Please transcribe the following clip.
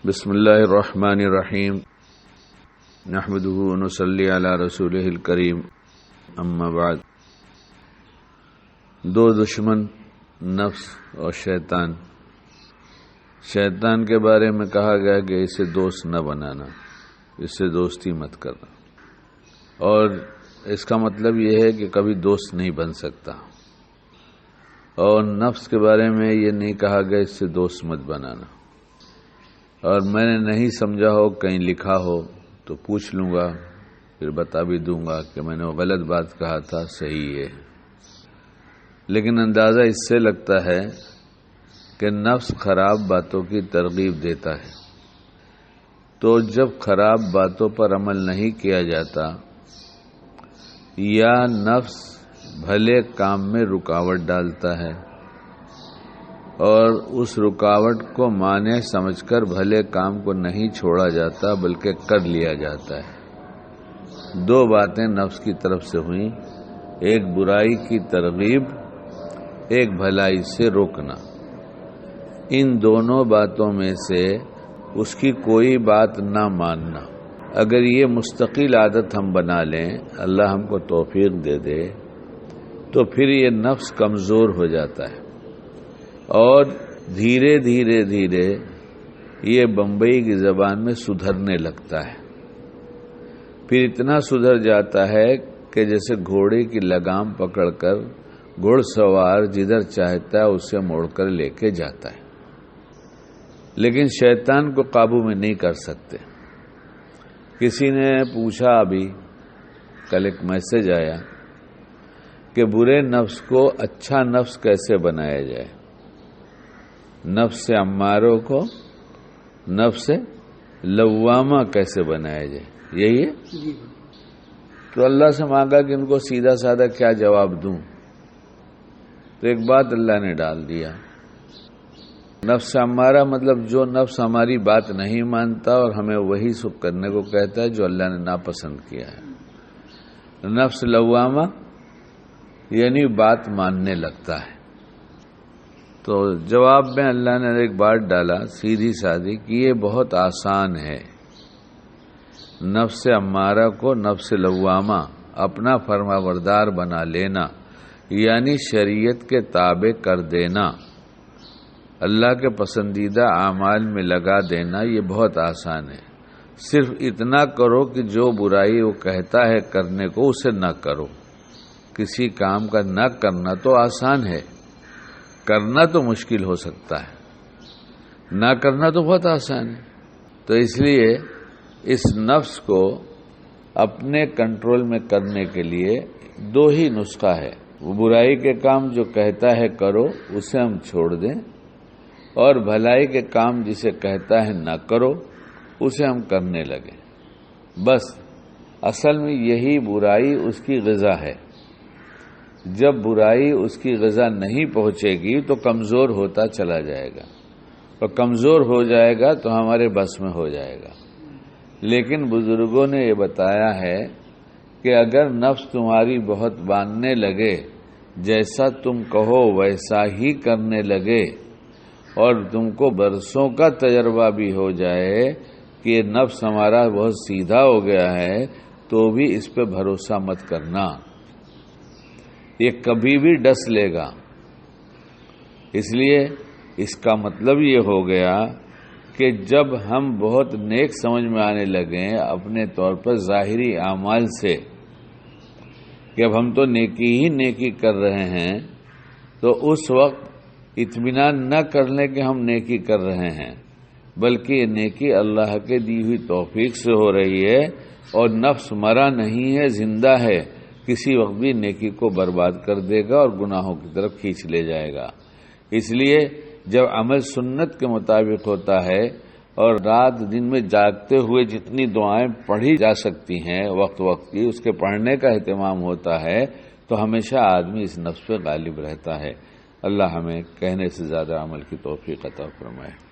بسم اللہ الرحمن الرحیم نحمدہ ونصلی علی رسولہ الکریم اما بعد۔ دو دشمن، نفس اور شیطان کے بارے میں کہا گیا کہ اسے دوست نہ بنانا، اس سے دوستی مت کرنا، اور اس کا مطلب یہ ہے کہ کبھی دوست نہیں بن سکتا۔ اور نفس کے بارے میں یہ نہیں کہا گیا اس سے دوست مت بنانا، اور میں نے نہیں سمجھا ہو، کہیں لکھا ہو تو پوچھ لوں گا، پھر بتا بھی دوں گا کہ میں نے وہ غلط بات کہا تھا، صحیح ہے۔ لیکن اندازہ اس سے لگتا ہے کہ نفس خراب باتوں کی ترغیب دیتا ہے، تو جب خراب باتوں پر عمل نہیں کیا جاتا یا نفس بھلے کام میں رکاوٹ ڈالتا ہے اور اس رکاوٹ کو مانع سمجھ کر بھلے کام کو نہیں چھوڑا جاتا بلکہ کر لیا جاتا ہے۔ دو باتیں نفس کی طرف سے ہوئیں، ایک برائی کی ترغیب، ایک بھلائی سے روکنا۔ ان دونوں باتوں میں سے اس کی کوئی بات نہ ماننا، اگر یہ مستقل عادت ہم بنا لیں، اللہ ہم کو توفیق دے دے، تو پھر یہ نفس کمزور ہو جاتا ہے اور دھیرے دھیرے یہ بمبئی کی زبان میں سدھرنے لگتا ہے۔ پھر اتنا سدھر جاتا ہے کہ جیسے گھوڑے کی لگام پکڑ کر گھڑ سوار جدھر چاہتا ہے اسے موڑ کر لے کے جاتا ہے، لیکن شیطان کو قابو میں نہیں کر سکتے۔ کسی نے پوچھا، ابھی کل ایک میسج آیا کہ برے نفس کو اچھا نفس کیسے بنایا جائے، نفس اماروں کو نفس لوامہ کیسے بنایا جائے، یہی ہے۔ تو اللہ سے مانگا کہ ان کو سیدھا سادہ کیا جواب دوں، تو ایک بات اللہ نے ڈال دیا، نفس امارہ مطلب جو نفس ہماری بات نہیں مانتا اور ہمیں وہی سب کرنے کو کہتا ہے جو اللہ نے ناپسند کیا ہے۔ نفس لوامہ یعنی بات ماننے لگتا ہے۔ تو جواب میں اللہ نے ایک بات ڈالا سیدھی سادھی کہ یہ بہت آسان ہے، نفس امارہ کو نفس لوامہ اپنا فرما بردار بنا لینا، یعنی شریعت کے تابع کر دینا، اللہ کے پسندیدہ اعمال میں لگا دینا، یہ بہت آسان ہے۔ صرف اتنا کرو کہ جو برائی وہ کہتا ہے کرنے کو اسے نہ کرو۔ کسی کام کا نہ کرنا تو آسان ہے، کرنا تو مشکل ہو سکتا ہے، نہ کرنا تو بہت آسان ہے۔ تو اس لیے اس نفس کو اپنے کنٹرول میں کرنے کے لیے دو ہی نسخہ ہے، وہ برائی کے کام جو کہتا ہے کرو اسے ہم چھوڑ دیں، اور بھلائی کے کام جسے کہتا ہے نہ کرو اسے ہم کرنے لگیں۔ بس اصل میں یہی برائی اس کی غذا ہے۔ جب برائی اس کی غذا نہیں پہنچے گی تو کمزور ہوتا چلا جائے گا، اور کمزور ہو جائے گا تو ہمارے بس میں ہو جائے گا۔ لیکن بزرگوں نے یہ بتایا ہے کہ اگر نفس تمہاری بہت باندھنے لگے، جیسا تم کہو ویسا ہی کرنے لگے، اور تم کو برسوں کا تجربہ بھی ہو جائے کہ یہ نفس ہمارا بہت سیدھا ہو گیا ہے، تو بھی اس پہ بھروسہ مت کرنا، یہ کبھی بھی ڈس لے گا۔ اس لیے اس کا مطلب یہ ہو گیا کہ جب ہم بہت نیک سمجھ میں آنے لگیں اپنے طور پر ظاہری اعمال سے کہ اب ہم تو نیکی ہی نیکی کر رہے ہیں، تو اس وقت اطمینان نہ کر لیں کہ ہم نیکی کر رہے ہیں، بلکہ یہ نیکی اللہ کے دی ہوئی توفیق سے ہو رہی ہے، اور نفس مرا نہیں ہے، زندہ ہے، کسی وقت بھی نیکی کو برباد کر دے گا اور گناہوں کی طرف کھینچ لے جائے گا۔ اس لیے جب عمل سنت کے مطابق ہوتا ہے اور رات دن میں جاگتے ہوئے جتنی دعائیں پڑھی جا سکتی ہیں وقت وقت کی، اس کے پڑھنے کا اہتمام ہوتا ہے، تو ہمیشہ آدمی اس نفس پہ غالب رہتا ہے۔ اللہ ہمیں کہنے سے زیادہ عمل کی توفیق عطا فرمائے۔